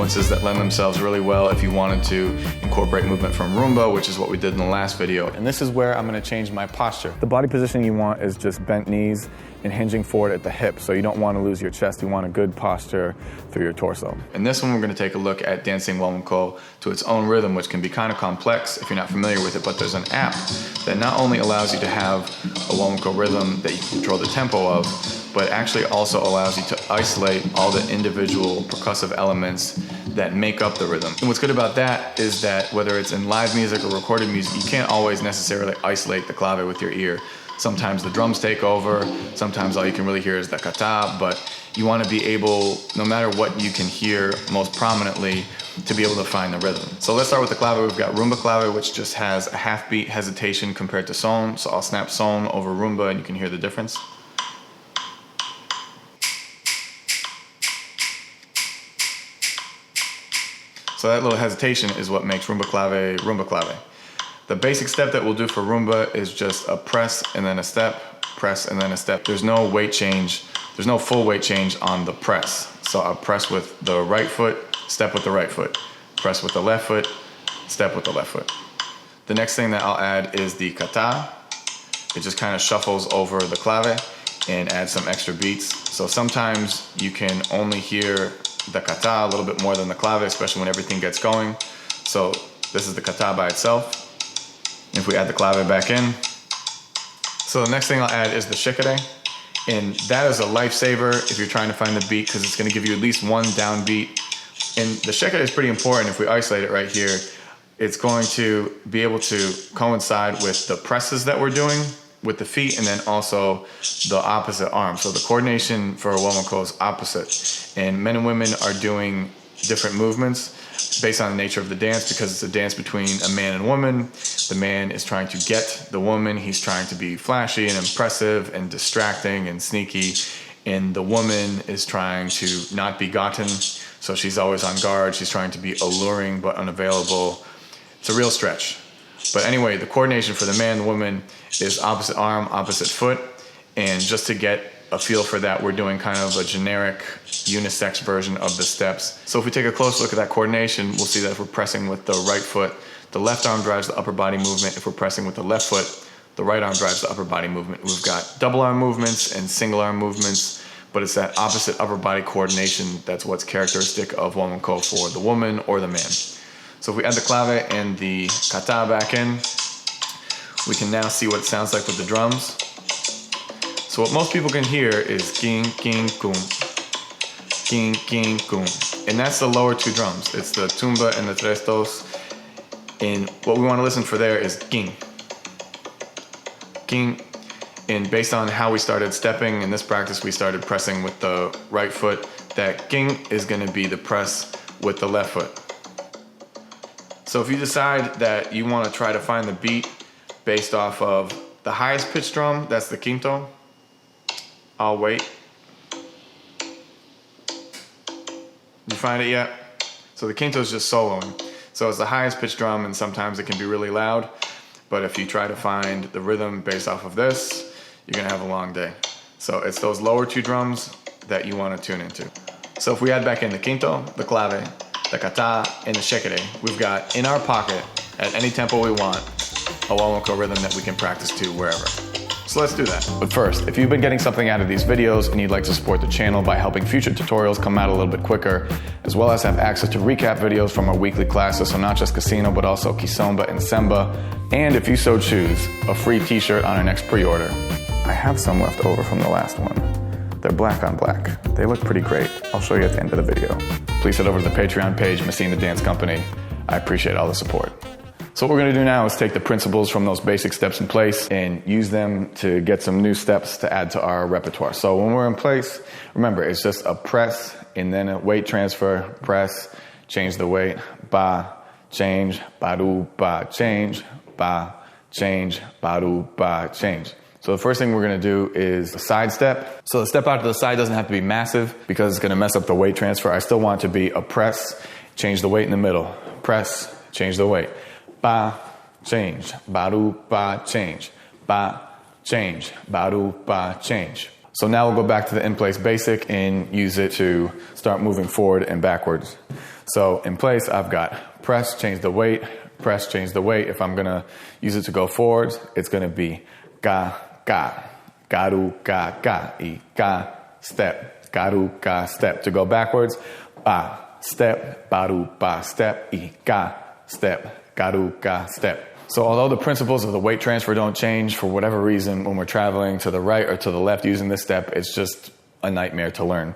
sequences that lend themselves really well if you wanted to incorporate movement from rumba, which is what we did in the last video. And this is where I'm gonna change my posture. The body position you want is just bent knees and hinging forward at the hip, so you don't want to lose your chest. You want a good posture through your torso. In this one, we're going to take a look at dancing guaguancó to its own rhythm, which can be kind of complex if you're not familiar with it, but there's an app that not only allows you to have a guaguancó rhythm that you can control the tempo of, but actually also allows you to isolate all the individual percussive elements that make up the rhythm. And what's good about that is that whether it's in live music or recorded music, you can't always necessarily isolate the clave with your ear. Sometimes the drums take over, sometimes all you can really hear is the kata, but you want to be able, no matter what you can hear most prominently, to be able to find the rhythm. So let's start with the clave. We've got rumba clave, which just has a half beat hesitation compared to son. So I'll snap son over rumba and you can hear the difference. So that little hesitation is what makes rumba clave. The basic step that we'll do for rumba is just a press and then a step, press and then a step. There's no weight change. There's no full weight change on the press. So I'll press with the right foot, step with the right foot, press with the left foot, step with the left foot. The next thing that I'll add is the kata. It just kind of shuffles over the clave and adds some extra beats. So sometimes you can only hear the kata a little bit more than the clave, especially when everything gets going. So this is the kata by itself. If we add the clave back in. So the next thing I'll add is the shekere. And that is a lifesaver if you're trying to find the beat, because it's gonna give you at least one downbeat. And the shekere is pretty important. If we isolate it right here, it's going to be able to coincide with the presses that we're doing with the feet and then also the opposite arm. So the coordination for a guaguancó is opposite. And men and women are doing different movements based on the nature of the dance, because it's a dance between a man and woman. The man is trying to get the woman. He's trying to be flashy and impressive and distracting and sneaky. And the woman is trying to not be gotten. So she's always on guard. She's trying to be alluring but unavailable. It's a real stretch. But anyway, the coordination for the man and the woman is opposite arm, opposite foot. And just to get a feel for that, we're doing kind of a generic unisex version of the steps. So if we take a close look at that coordination, we'll see that if we're pressing with the right foot, the left arm drives the upper body movement. If we're pressing with the left foot, the right arm drives the upper body movement. We've got double arm movements and single arm movements, but it's that opposite upper body coordination that's what's characteristic of guaguancó for the woman or the man. So if we add the clave and the kata back in, we can now see what it sounds like with the drums. So what most people can hear is ging, ging, kum, ging, ging, kum. And that's the lower two drums. It's the tumba and the tres dos. And what we want to listen for there is ging, ging. And based on how we started stepping in this practice, we started pressing with the right foot. That ging is going to be the press with the left foot. So if you decide that you want to try to find the beat based off of the highest pitch drum, that's the quinto. I'll wait. You find it yet? So the quinto is just soloing. So it's the highest pitch drum, and sometimes it can be really loud. But if you try to find the rhythm based off of this, you're gonna have a long day. So it's those lower two drums that you want to tune into. So if we add back in the quinto, the clave, the kata, and the shekere, we've got in our pocket, at any tempo we want, a guaguancó rhythm that we can practice to wherever. So let's do that. But first, if you've been getting something out of these videos and you'd like to support the channel by helping future tutorials come out a little bit quicker, as well as have access to recap videos from our weekly classes, so not just casino, but also kizomba and semba, and if you so choose, a free t-shirt on our next pre-order. I have some left over from the last one. They're black on black. They look pretty great. I'll show you at the end of the video. Please head over to the Patreon page, Messina Dance Company. I appreciate all the support. So what we're gonna do now is take the principles from those basic steps in place and use them to get some new steps to add to our repertoire. So when we're in place, remember, it's just a press and then a weight transfer, press, change the weight, ba, change, ba-do, ba, change, ba, change, ba-do, ba, change. So the first thing we're gonna do is a sidestep. So the step out to the side doesn't have to be massive because it's gonna mess up the weight transfer. I still want it to be a press, change the weight in the middle, press, change the weight. Ba, change, ba-do, ba, change, ba, change, ba-do, ba, change. So now we'll go back to the in place basic and use it to start moving forward and backwards. So in place, I've got press, change the weight, press, change the weight. If I'm gonna use it to go forwards, it's gonna be ga, ga, garu, ga, ga, e, ga, step, garu, ga, step. To go backwards, ba, step, baru, ba, step, e, ga, step, garu, ga, step. So although the principles of the weight transfer don't change, for whatever reason, when we're traveling to the right or to the left using this step, it's just a nightmare to learn.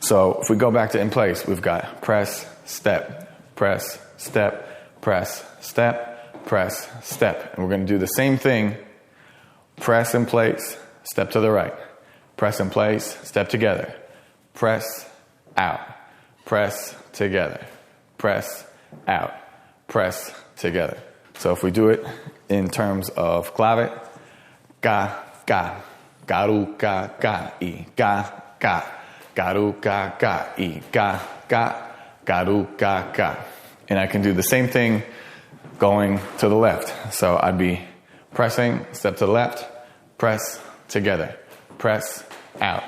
So if we go back to in place, we've got press, step, press, step, press, step, press, step. And we're going to do the same thing. Press in place, step to the right. Press in place, step together. Press, out. Press, together. Press, out. Press, together. So if we do it in terms of clave, ga, ga, garu, ga, ga, e, ga, ga, garu, ga, ga, e, ga, ga, garu, ga, ga. And I can do the same thing going to the left. So I'd be pressing, step to the left, press, together, press, out,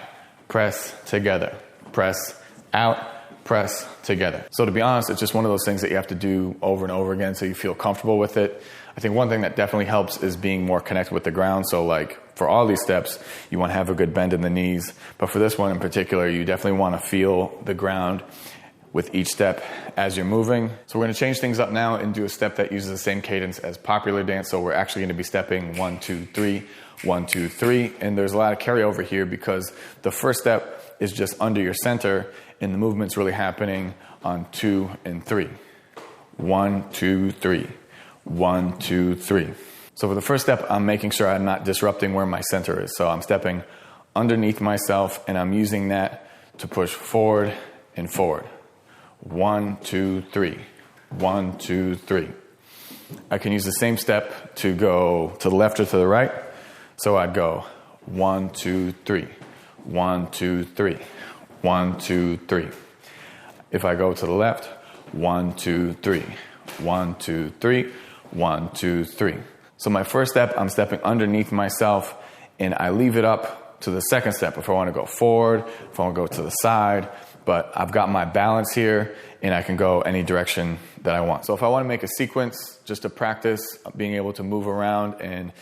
press, together, press, out, press, together. So to be honest, it's just one of those things that you have to do over and over again so you feel comfortable with it. I think one thing that definitely helps is being more connected with the ground. So like for all these steps, you want to have a good bend in the knees. But for this one in particular, you definitely want to feel the ground with each step as you're moving. So we're going to change things up now and do a step that uses the same cadence as popular dance. So we're actually going to be stepping 1, 2, 3, 1, 2, 3. And there's a lot of carryover here because the first step is just under your center and the movement's really happening on 2 and 3. 1, 2, 3. 1, 2, 3. So for the first step, I'm making sure I'm not disrupting where my center is. So I'm stepping underneath myself and I'm using that to push forward and forward. 1, 2, 3. 1, 2, 3. I can use the same step to go to the left or to the right. So I'd go 1, 2, 3. 1, 2, 3. 1, 2, 3. If I go to the left, 1, 2, 3. 1, 2, 3. 1, 2, 3. So my first step, I'm stepping underneath myself and I leave it up to the second step if I want to go forward, if I want to go to the side. But I've got my balance here and I can go any direction that I want. So if I want to make a sequence just to practice being able to move around and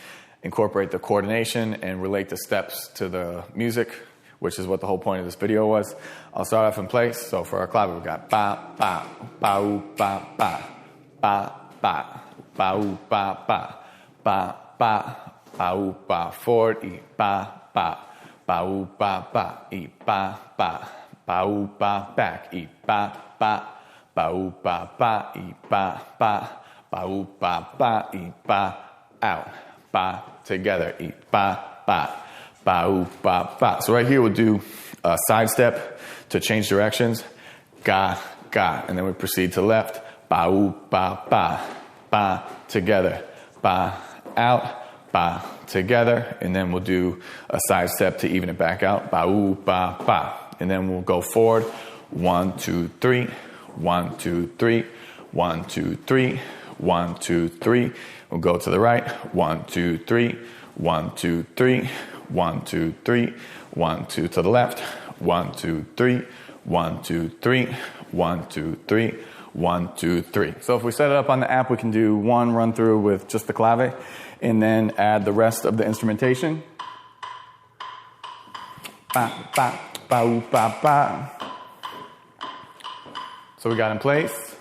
incorporate the coordination and relate the steps to the music, which is what the whole point of this video was, I'll start off in place. So for our clave, we've got ba, ba, ba, oo, ba, ba, ba, ba, ba, oo, ba, ba, ba, ba, ba, oo, ba, forward, e, ba, ba, ba, oo, ba, ba, e, ba, ba, ba, oo, ba, back, e, ba, ba, ba, oo, ba, ba, e, ba, ba, ba, oo, ba, ba, e, ba, out, ba, together, e, ba, ba, ba, oo, ba, ba. So right here we'll do a side step to change directions, ga, ga, and then we proceed to left, ba, oo, ba, ba, ba, together, ba, out, ba, together, and then we'll do a side step to even it back out, ba, oo, ba, ba. And then we'll go forward, 1, 2, 3, 1, 2, 3, 1, 2, 3, 1, 2, 3. We'll go to the right, 1, 2, 3, 1, 2, 3, 1, 2, 3, 1, 2 to the left, 1, 2, 3, 1, 2, 3, 1, 2, 3, 1, 2, 3. So if we set it up on the app, we can do one run through with just the clave and then add the rest of the instrumentation. Ba, ba, ba, oo, ba, ba. So we got in place.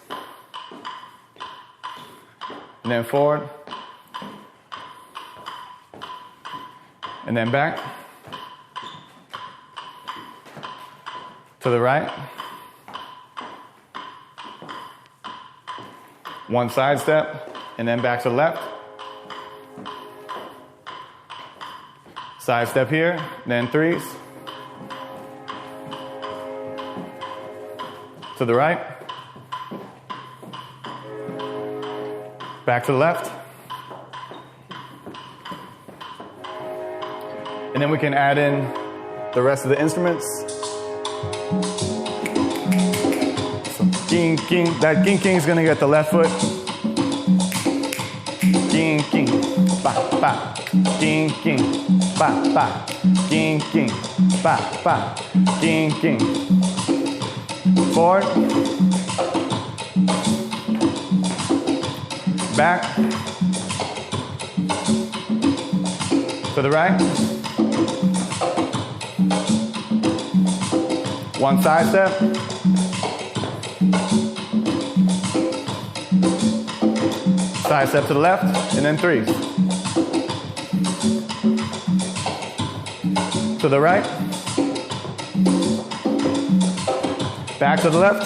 And then forward. And then back. To the right. One side step, and then back to the left. Side step here, then 3s. To the right. Back to the left. And then we can add in the rest of the instruments. Ging, ging. That ging, ging is going to get the left foot. Ging, ging. Ba, ba. Ging, ging. Ba, ba. Ging, ging. Back, back. King, king. Forward. Back. To the right. One side step. Side step to the left, and then threes. To the right. Back to the left.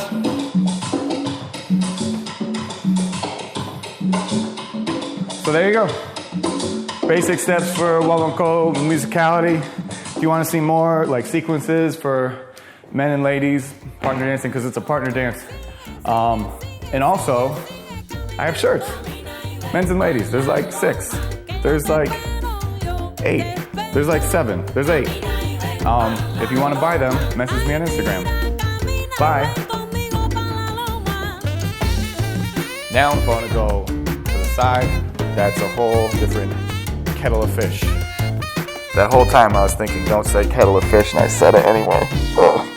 So there you go. Basic steps for guaguancó musicality. If you want to see more like sequences for men and ladies, partner dancing, because it's a partner dance. And also, I have shirts. Men's and ladies. There's like 6. There's like 8. There's like 7. There's 8. If you want to buy them, message me on Instagram. Bye. Now I'm going to go to the side. That's a whole different kettle of fish. That whole time I was thinking, don't say kettle of fish, and I said it anyway. Ugh.